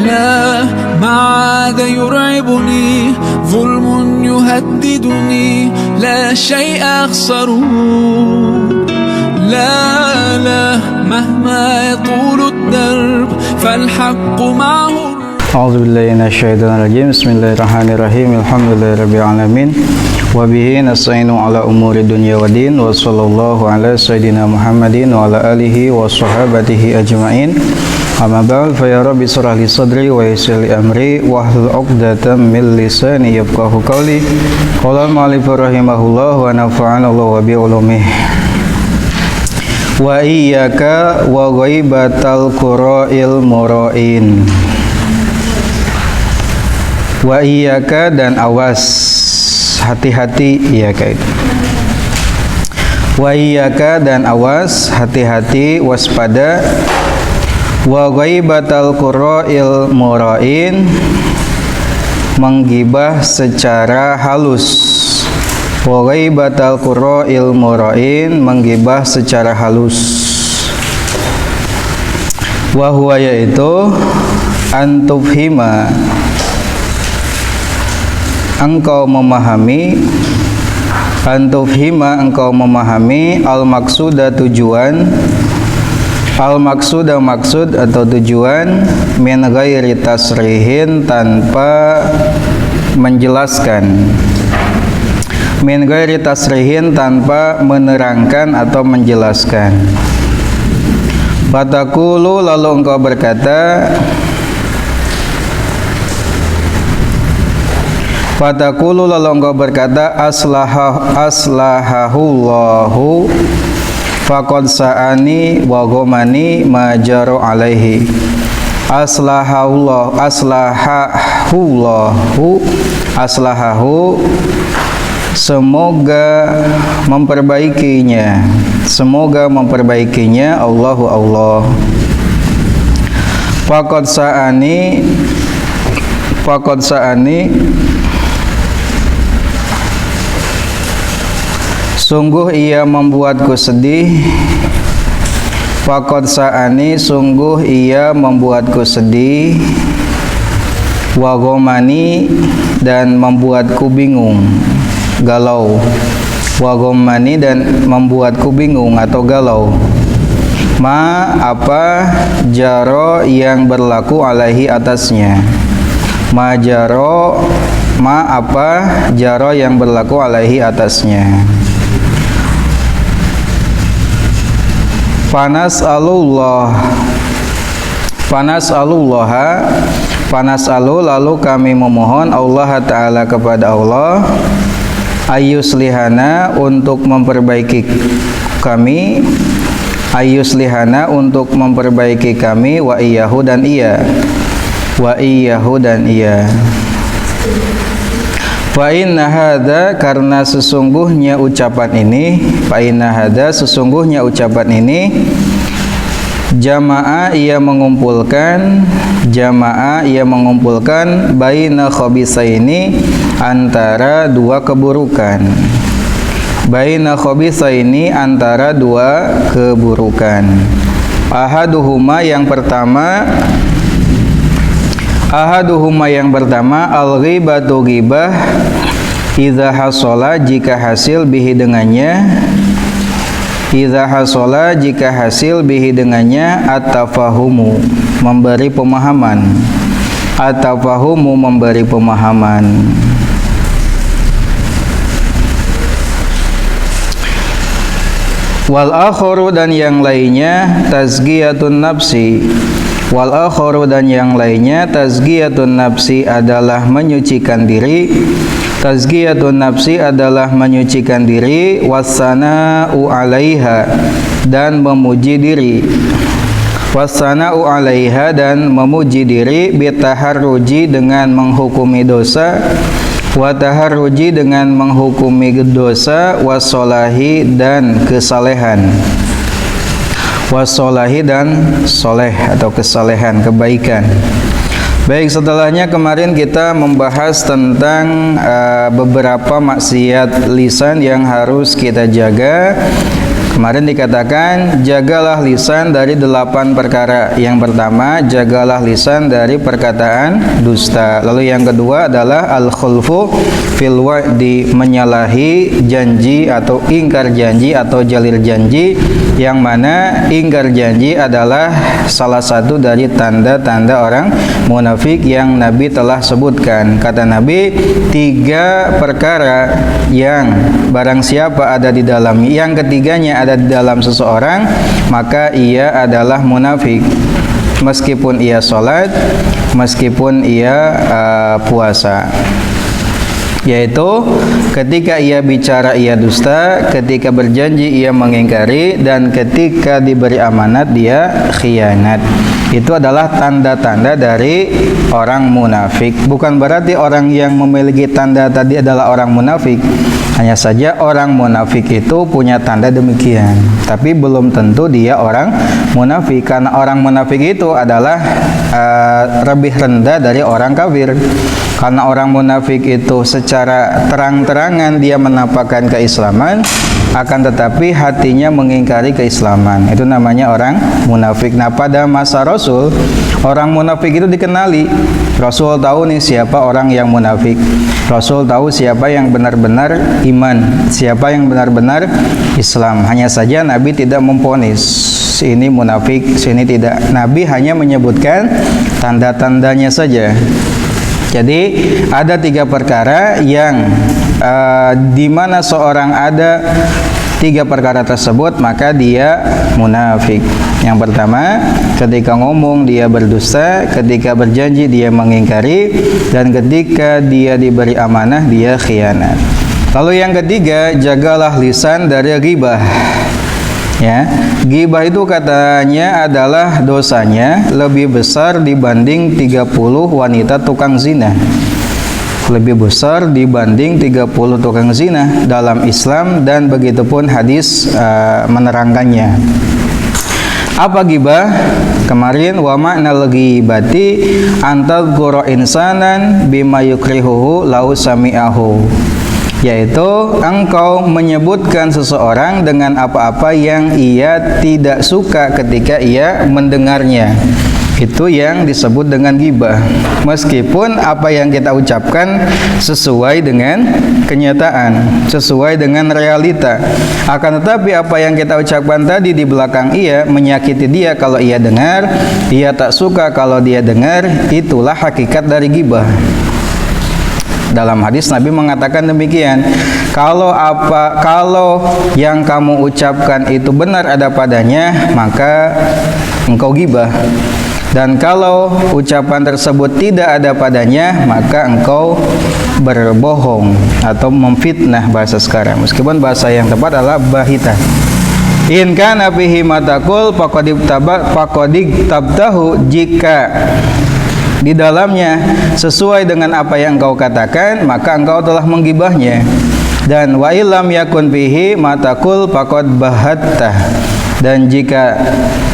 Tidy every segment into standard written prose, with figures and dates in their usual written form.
لا ما عاد يرعبني ظلم يهددني لا شيء أخسره لا مهما يطول الدرب فالحق معه. A'udzubillahi minasyaitonirrajim. Bismillahirrahmanirrahim. Alhamdulillahirabbil alamin. Wa bihi nasta'inu ala umuri dunya waddin. Wa sallallahu ala sayidina Muhammadin wa ala alihi wa sahbihi ajmain. Amma ba'd, fa ya rabbi shrah li sadri wa yassir li amri wahlul 'uqdatam min lisani yafqahu qawli. Qala al-mu'allif rahimahullah wa nafa'ana Allah wa bi ulumihi. Wa iyyaka wa ghaibatal qura'il mura'in. Wa iyyaka dan awas, hati-hati, iyyaka itu. Wa iyyaka dan awas, hati-hati, waspada. Wa ghaibatal qura'il mura'in, menggibah secara halus. Wa ghaibatal qura'il mura'in, menggibah secara halus. Wa huwa yaitu antufhima, engkau memahami, antufhima engkau memahami, al-maksuda tujuan, al-maksuda maksud atau tujuan, min ghairi tasrihin tanpa menjelaskan, min ghairi tasrihin tanpa menerangkan atau menjelaskan. Fatakulu lalu engkau berkata, Fatakulu lalu engkau berkata, aslahahullahu faqad sa'ani wa ghamani ma jara alaihi. Aslahahullahu, aslahahu, semoga memperbaikinya, semoga memperbaikinya Allahu Allah. Faqad sa'ani, faqad sa'ani, sungguh ia membuatku sedih. Faqad sa'ani, sungguh ia membuatku sedih. Wa ghamani, dan membuatku bingung, galau. Wa ghamani, dan membuatku bingung atau galau. Ma apa, jaro yang berlaku alaihi atasnya. Ma jaro, ma apa, jaro yang berlaku alaihi atasnya. Panas alullah, panas alullaha, panas alu lalu kami memohon Allah Ta'ala kepada Allah, ayyuslihana untuk memperbaiki kami, ayyuslihana untuk memperbaiki kami, wa iyyahu dan ia, wa iyyahu dan ia. Fa inna hadza, karena sesungguhnya ucapan ini, fa inna hadza, sesungguhnya ucapan ini, jama'a ia mengumpulkan, jama'a ia mengumpulkan, baina khabisaini, antara dua keburukan, baina khabisaini, antara dua keburukan. Ahaduhuma yang pertama, ahaduhuma yang pertama, al-ghibatu ghibah, idza hasola jika hasil bihi dengannya, idza hasola jika hasil bihi dengannya, at-tafahumu memberi pemahaman, at-tafahumu memberi pemahaman. Wal akharu dan yang lainnya, tazkiyatun nafsi, wal akharu dan yang lainnya, tazkiyatun nafsi adalah menyucikan diri, tazkiyatun nafsi adalah menyucikan diri, wassana'u 'alaiha dan memuji diri, wassana'u 'alaiha dan memuji diri, bitaharruji dengan menghukumi dosa, wa taharruji dengan menghukumi dosa, wassolahi dan kesalehan, wassolahi dan soleh atau kesalehan, kebaikan. Baik, setelahnya kemarin kita membahas tentang beberapa maksiat lisan yang harus kita jaga. Kemarin dikatakan jagalah lisan dari 8 perkara. Yang pertama, jagalah lisan dari perkataan dusta. Lalu yang kedua adalah al-khulfu fil wa'di, menyalahi janji atau ingkar janji atau jalil janji, yang mana ingkar janji adalah salah satu dari tanda-tanda orang munafik yang Nabi telah sebutkan. Kata Nabi, 3 perkara yang barang siapa ada di dalamnya, yang ketiganya ada di dalam seseorang, maka ia adalah munafik. Meskipun ia sholat, meskipun ia puasa. Yaitu ketika ia bicara ia dusta, ketika berjanji ia mengingkari, dan ketika diberi amanat dia khianat. Itu adalah tanda-tanda dari orang munafik. Bukan berarti orang yang memiliki tanda tadi adalah orang munafik. Hanya saja orang munafik itu punya tanda demikian, tapi belum tentu dia orang munafik, karena orang munafik itu adalah lebih rendah dari orang kafir. Karena orang munafik itu secara terang-terangan dia menampakkan keislaman, akan tetapi hatinya mengingkari keislaman. Itu namanya orang munafik. Nah, pada masa Rasul, orang munafik itu dikenali. Rasul tahu nih siapa orang yang munafik. Rasul tahu siapa yang benar-benar iman, siapa yang benar-benar Islam. Hanya saja Nabi tidak memvonis ini munafik, sini tidak. Nabi hanya menyebutkan tanda-tandanya saja. Jadi ada 3 perkara yang di mana seorang ada 3 perkara tersebut, maka dia munafik. Yang pertama, ketika ngomong dia berdusta, ketika berjanji dia mengingkari, dan ketika dia diberi amanah dia khianat. Lalu yang ketiga, jagalah lisan dari ghibah. Ya, ghibah itu katanya adalah dosanya lebih besar dibanding 30 wanita tukang zina. Lebih besar dibanding 30 tukang zina dalam Islam, dan begitupun hadis menerangkannya. Apa ghibah? Kemarin wa ma'nal ghibati antadhkura insanan bima yukrihuhu lau sami'ahu, yaitu engkau menyebutkan seseorang dengan apa-apa yang ia tidak suka ketika ia mendengarnya. Itu yang disebut dengan ghibah. Meskipun apa yang kita ucapkan sesuai dengan kenyataan, sesuai dengan realita, akan tetapi apa yang kita ucapkan tadi di belakang ia menyakiti dia kalau ia dengar, ia tak suka kalau dia dengar, itulah hakikat dari ghibah. Dalam hadis Nabi mengatakan demikian, kalau yang kamu ucapkan itu benar ada padanya, maka engkau ghibah. Dan kalau ucapan tersebut tidak ada padanya, maka engkau berbohong atau memfitnah bahasa sekarang. Meskipun bahasa yang tepat adalah bahita. In kana fihi matakul faqad tabtahu, jika di dalamnya sesuai dengan apa yang engkau katakan, maka engkau telah menggibahnya. Dan wa illam yakun fihi matakul faqad bahatta, dan jika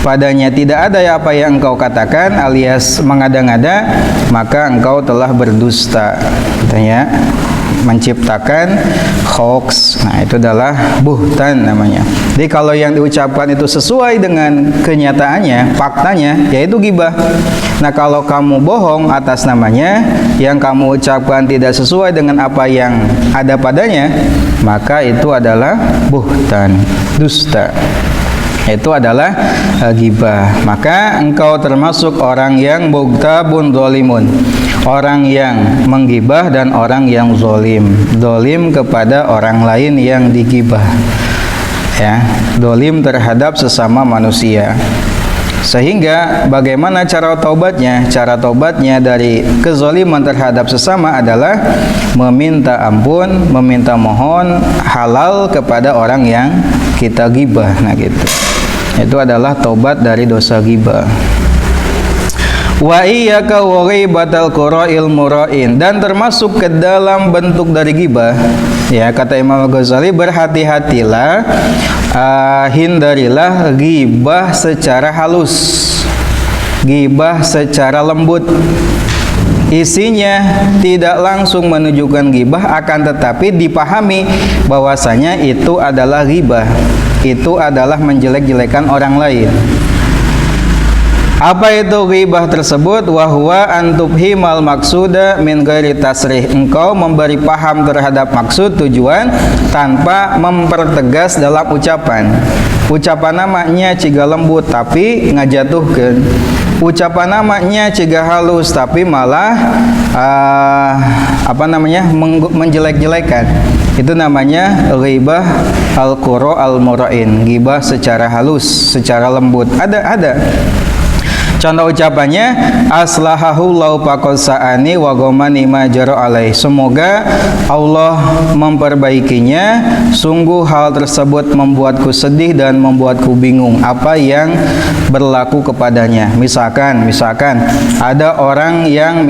padanya tidak ada apa yang engkau katakan alias mengada-ngada, maka engkau telah berdusta. Katanya menciptakan hoax. Nah, itu adalah buhtan namanya. Jadi kalau yang diucapkan itu sesuai dengan kenyataannya, faktanya, yaitu ghibah. Nah, kalau kamu bohong atas namanya, yang kamu ucapkan tidak sesuai dengan apa yang ada padanya, maka itu adalah buhtan, dusta. Itu adalah ghibah. Maka engkau termasuk orang yang mughtabun zalimun, orang yang menggibah dan orang yang zalim. Zalim kepada orang lain yang digibah. Ya, zalim terhadap sesama manusia. Sehingga bagaimana cara taubatnya? Cara taubatnya dari kezaliman terhadap sesama adalah meminta ampun, meminta mohon halal kepada orang yang kita gibah. Nah, gitu. Itu adalah taubat dari dosa ghibah. Wa iyyaka wa ghibatal qura'il mura'in, dan termasuk ke dalam bentuk dari ghibah, ya, kata Imam Ghazali, berhati-hatilah, hindarilah ghibah secara halus, ghibah secara lembut. Isinya tidak langsung menunjukkan ghibah, akan tetapi dipahami bahwasanya itu adalah ghibah. itu adalah menjelek-jelekan orang lain. Apa itu ghibah tersebut? Wahwa antubhimal maksuda min ghairi tasrih. Engkau memberi paham terhadap maksud tujuan tanpa mempertegas dalam ucapan. Ucapan namanya ciga lembut tapi ngajatuhkeun. Ucapan namanya ciga halus tapi malah menjelek-jelekan. Itu namanya ghibah al-qura al-murain. Ghibah secara halus, secara lembut. Ada. Contoh ucapannya, aslahahullahu faqasa'ani wa ghamani ma jara alaih. Semoga Allah memperbaikinya, sungguh hal tersebut membuatku sedih dan membuatku bingung apa yang berlaku kepadanya. Misalkan ada orang yang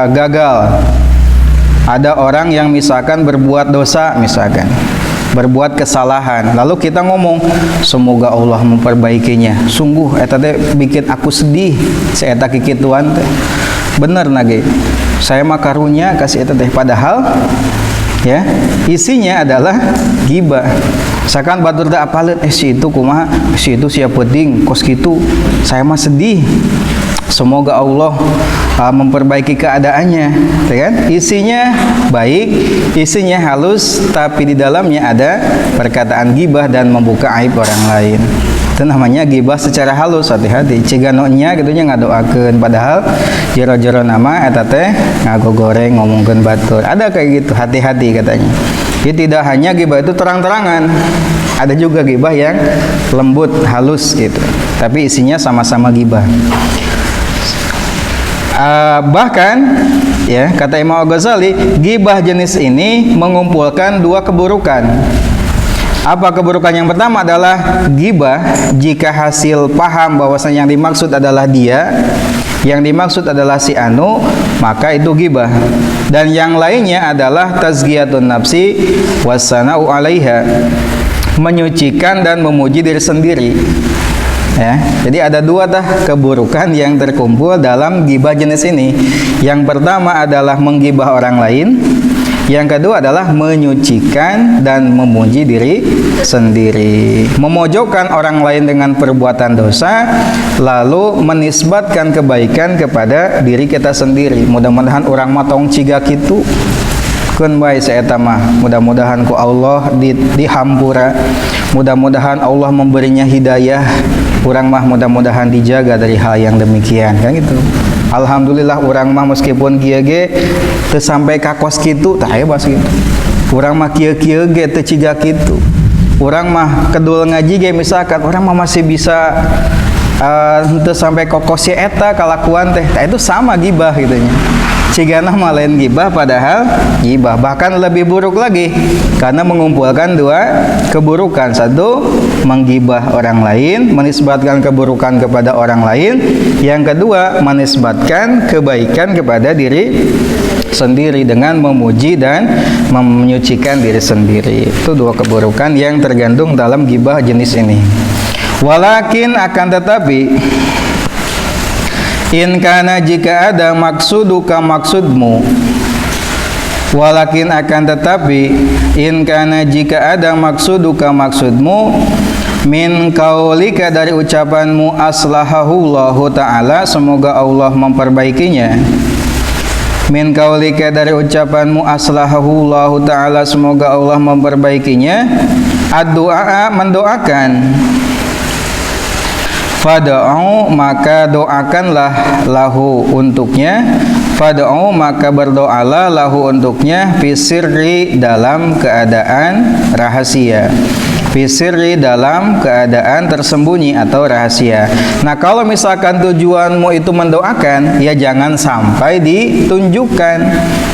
gagal. Ada orang yang berbuat dosa, berbuat kesalahan, lalu kita ngomong semoga Allah memperbaikinya, sungguh eta teh bikin aku sedih saeta kikituan teh. Bener nage, saya mah karunya kasih eta teh, padahal ya isinya adalah ghibah. Sakan batur teh apaleun si itu kumaha, si itu sia penting kos kitu, saya mah sedih, semoga Allah memperbaiki keadaannya, kan? Isinya baik, isinya halus, tapi di dalamnya ada perkataan ghibah dan membuka aib orang lain. Itu namanya ghibah secara halus. Hati-hati, ciganonya gitunya ngadoakeun, padahal jero-jero nama eta teh ngagogoreng ngomongkeun batur. Ada kayak gitu, hati-hati katanya. Jadi tidak hanya ghibah itu terang-terangan, ada juga ghibah yang lembut, halus gitu, tapi isinya sama-sama ghibah. Bahkan ya kata Imam Al-Ghazali, ghibah jenis ini mengumpulkan dua keburukan. Apa keburukan yang pertama adalah ghibah jika hasil paham bahwasanya yang dimaksud adalah dia, yang dimaksud adalah si anu, maka itu ghibah. Dan yang lainnya adalah tazkiyatun nafsi wassana'u 'alaiha, menyucikan dan memuji diri sendiri. Ya, jadi ada dua keburukan yang terkumpul dalam ghibah jenis ini. Yang pertama adalah menggibah orang lain, yang kedua adalah menyucikan dan memuji diri sendiri, memojokkan orang lain dengan perbuatan dosa, lalu menisbatkan kebaikan kepada diri kita sendiri. Mudah-mudahan orang matong ciga kitu keun bae saeta mah, mudah-mudahan ku Allah dihampura, mudah-mudahan Allah memberinya hidayah, urang mah mudah-mudahan dijaga dari hal yang demikian, kan gitu. Alhamdulillah urang mah meskipun kieu ge teu sampai ka kos kitu tah aya bas kitu. Urang mah kieu-kieu ge teu ciga kitu. Urang mah kedul ngaji ge misalkan urang mah masih bisa teu sampai kokosnya eta kalakuan teh. Tah itu sama ghibah gitunya. Cigana mah lain ghibah, padahal ghibah. Bahkan lebih buruk lagi karena mengumpulkan dua keburukan. Satu, menggibah orang lain, menisbatkan keburukan kepada orang lain. Yang kedua, menisbatkan kebaikan kepada diri sendiri dengan memuji dan menyucikan diri sendiri. Itu dua keburukan yang tergantung dalam ghibah jenis ini. Walakin akan tetapi, in kana jika ada maksuduka maksudmu, walakin akan tetapi, in kana jika ada maksuduka maksudmu, min kaulika dari ucapanmu, aslahahullahu ta'ala, semoga Allah memperbaikinya. Min kaulika dari ucapanmu, aslahahullahu ta'ala, semoga Allah memperbaikinya. Ad-du'a mendoakan. Fad'u maka doakanlah lahu untuknya, fad'u maka berdoalah lahu untuknya, fisirri dalam keadaan rahasia, fisirri dalam keadaan tersembunyi atau rahasia. Nah kalau misalkan tujuanmu itu mendoakan, ya jangan sampai ditunjukkan,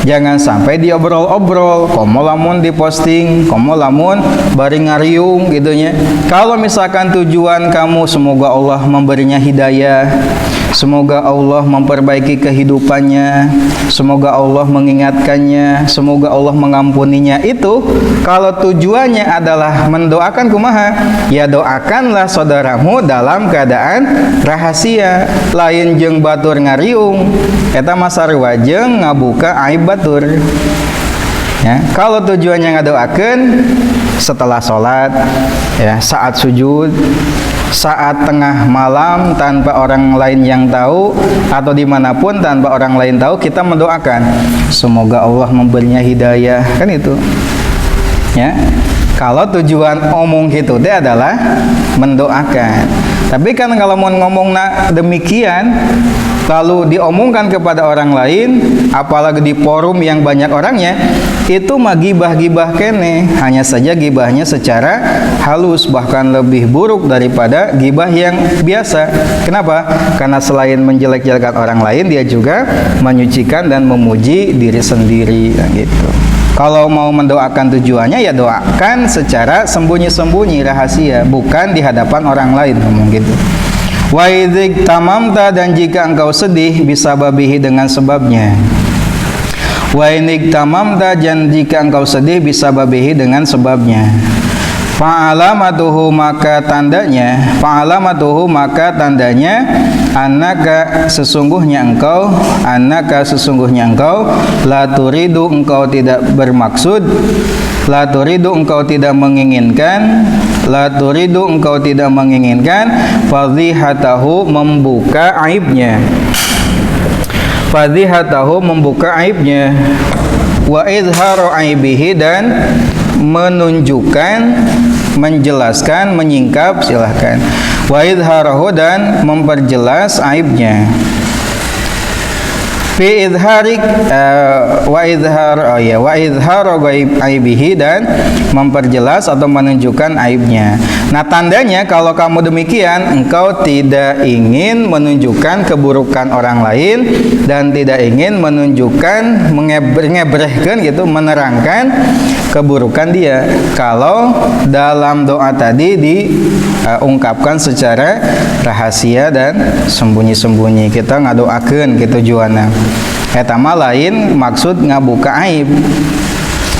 jangan sampai diobrol-obrol, komo lamun diposting, komo lamun bari ngariung gitunya. Kalau misalkan tujuan kamu semoga Allah memberinya hidayah, semoga Allah memperbaiki kehidupannya, semoga Allah mengingatkannya, semoga Allah mengampuninya, itu kalau tujuannya adalah mendoakan kumaha, ya doakanlah saudaramu dalam keadaan rahasia, lain jeung batur ngariung, eta mah sarua jeung ngabuka aib batur. Ya, kalau tujuannya ngadoakeun setelah sholat, ya, saat sujud, saat tengah malam tanpa orang lain yang tahu, atau dimanapun tanpa orang lain tahu, kita mendoakan semoga Allah memberinya hidayah, kan itu. Ya, kalau tujuan omong gitu teh adalah mendoakan. Tapi kan kalau mau ngomong demikian lalu diomongkan kepada orang lain, apalagi di forum yang banyak orangnya, itu mah gibah-gibah kene. Hanya saja gibahnya secara halus, bahkan lebih buruk daripada gibah yang biasa. Kenapa? Karena selain menjelek-jelekan orang lain, dia juga menyucikan dan memuji diri sendiri, gitu. Kalau mau mendoakan tujuannya ya doakan secara sembunyi-sembunyi, rahasia, bukan di hadapan orang lain, ngomong gitu. Wa idzik tamamta, dan jika engkau sedih bisa babihi dengan sebabnya. Wa idzik tamamta, dan jika engkau sedih bisa babihi dengan sebabnya. Fa'alamatuhu, maka tandanya, fa'alamatuhu, maka tandanya, annaka sesungguhnya engkau, annaka sesungguhnya engkau, la turidu, engkau tidak bermaksud, la turidu, engkau tidak menginginkan, la turidu, engkau tidak menginginkan, fadhihatahu, membuka aibnya, fadhihatahu, membuka aibnya, wa izharu aibihi, dan menunjukkan, menjelaskan, menyingkap, silahkan, wa izharahu, dan memperjelas aibnya. Fi izharik wa izhar, wa izharu aibihi, dan memperjelas atau menunjukkan aibnya. Nah, tandanya kalau kamu demikian, engkau tidak ingin menunjukkan keburukan orang lain dan tidak ingin menunjukkan, mengebrehkan gitu, menerangkan keburukan dia. Kalau dalam doa tadi diungkapkan secara rahasia dan sembunyi-sembunyi, kita ngadoakeun gitu tujuanna. Eta mah lain maksud ngabuka aib,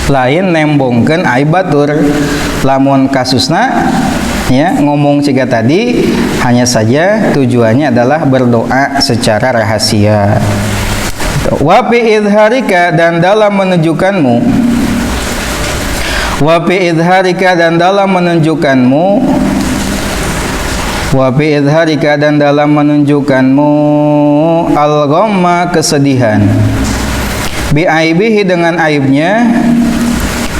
lain nembongkeun aib batur. Lamun kasusna ya ngomong ciga tadi, hanya saja tujuannya adalah berdoa secara rahasia. Wa fi izharika, dan dalam menunjukkanmu, wa fi izharika, dan dalam menunjukkanmu, wa fi izharika, dan dalam menunjukkanmu, al-ghamma, kesedihan, bi aibihi, dengan aibnya,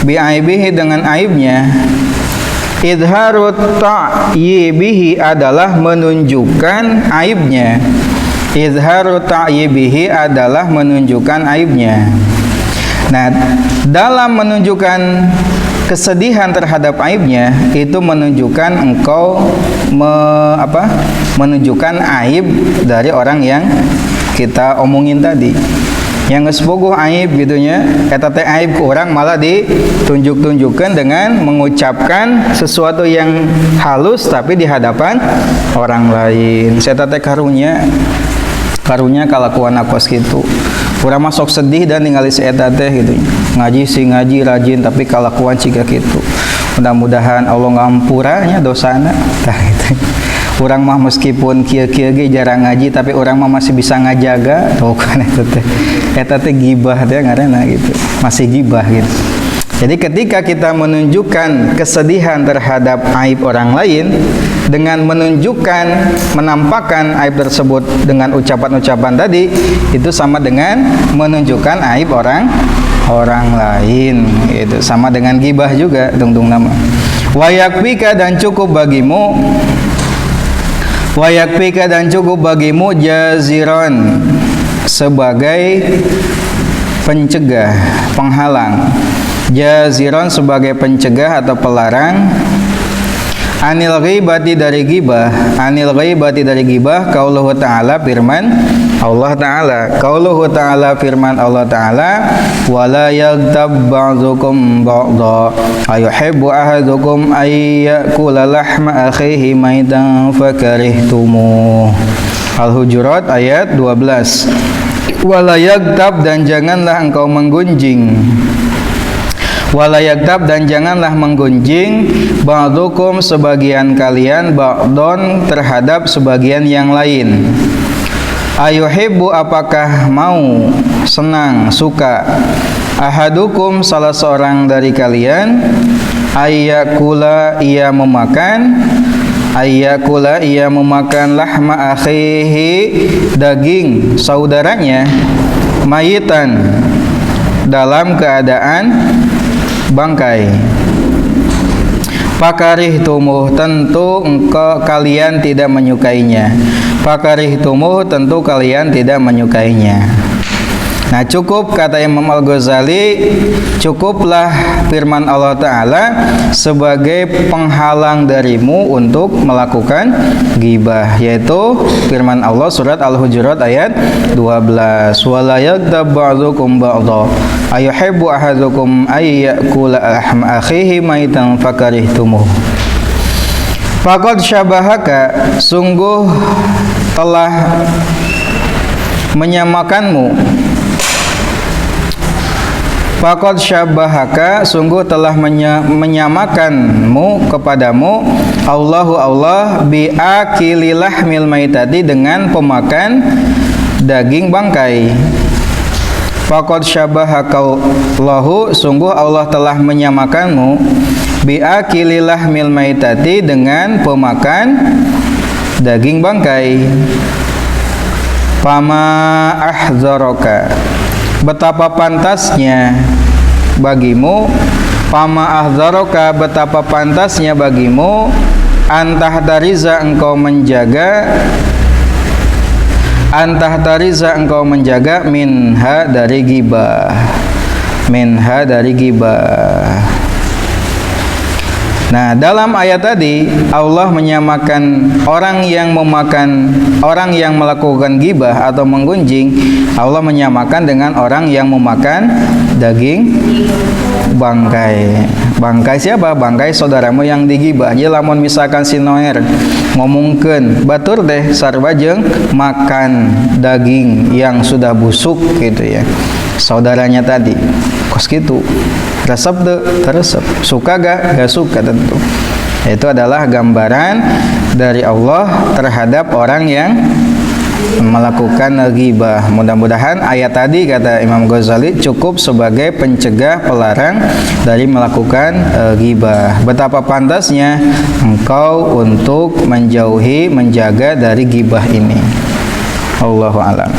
bi aibihi, dengan aibnya. Idharu ta'yibihi adalah menunjukkan aibnya, idharu ta'yibihi adalah menunjukkan aibnya. Nah, dalam menunjukkan kesedihan terhadap aibnya, itu menunjukkan engkau menunjukkan aib dari orang yang kita omongin tadi, yang geus bogoh aib gitunya, eta teh aib ke orang malah ditunjuk-tunjukkan dengan mengucapkan sesuatu yang halus tapi di hadapan orang lain. Eta teh karunya kalakuan akos gitu. Urang mah sok sedih dan ningali si eta teh gitu. Ngaji rajin tapi kalakuan ciga kitu. Mudah-mudahan Allah ngampuranya dosana. Tah gitu. Urang mah meskipun kieu-kieu ge jarang ngaji tapi urang mah masih bisa ngajaga. Tuh kan eta teh. Eta teh gibah teh ngaranna gitu. Masih gibah gitu. Jadi ketika kita menunjukkan kesedihan terhadap aib orang lain dengan menunjukkan, menampakkan aib tersebut dengan ucapan-ucapan tadi, itu sama dengan menunjukkan aib orang lain. Itu sama dengan gibah juga, tungtung nama. Wa yakfika, dan cukup bagimu, wa yakfika, dan cukup bagimu, jaziron, sebagai pencegah, penghalang. Jaziron, sebagai pencegah atau pelarang, anil ghibati, dari ghibah, anil ghibati, dari ghibah, qauluhu ta'ala, firman Allah ta'ala, qauluhu ta'ala, firman Allah ta'ala, wala yaghtab ba'dukum ba'dha ayuhibbu ahadukum ayyakula lahma akhihi maitan fakarihtumuh. Al-Hujurat ayat 12. Wala yaghtab, dan janganlah engkau menggunjing, wala yaghtab, dan janganlah menggunjing, ba'dukum, sebagian kalian, ba'don, terhadap sebagian yang lain. Ayuhibbu, apakah mau, senang, suka, ahadukum salah seorang dari kalian ayyakula ia memakan lahma akhihi daging saudaranya mayitan dalam keadaan bangkai. Fakarihtumuh tentu kalian tidak menyukainya. Fakarihtumuh tentu kalian tidak menyukainya. Nah, cukup kata Imam Al-Ghazali, cukuplah firman Allah Ta'ala sebagai penghalang darimu untuk melakukan ghibah, yaitu firman Allah surat Al-Hujurat ayat 12, wala yaghtab ba'dukum ba'dha ayuhibbu ahadukum ayyakula lahma akhihi maitan fakarihtumuh. Faqad syabahaka, sungguh telah menyamakanmu. Faqad syabahaka, sungguh telah menyamakanmu kepadamu Allah biakili lahmil maitati, dengan pemakan daging bangkai. Faqad syabahaka Allahu, sungguh Allah telah menyamakanmu biakili lahmil maitati, dengan pemakan daging bangkai. Fama ahzaraka, betapa pantasnya bagimu, fama ahzaraka, betapa pantasnya bagimu, antahtariza engkau menjaga minha dari ghibah. Nah, dalam ayat tadi Allah menyamakan orang yang melakukan ghibah atau menggunjing, Allah menyamakan dengan orang yang memakan daging bangkai. Bangkai siapa? Bangkai saudaramu yang digibah. Jadi lamun misalkan si Noer ngomongkeun batur teh sarua jeung makan daging yang sudah busuk gitu ya, saudaranya tadi kos gitu, resep tuh teresep, suka gak suka tentu. Itu adalah gambaran dari Allah terhadap orang yang melakukan ghibah. Mudah-mudahan ayat tadi kata Imam Ghazali cukup sebagai pencegah pelarang dari melakukan ghibah. Betapa pantasnya engkau untuk menjauhi, menjaga dari ghibah ini. Allahu a'lam.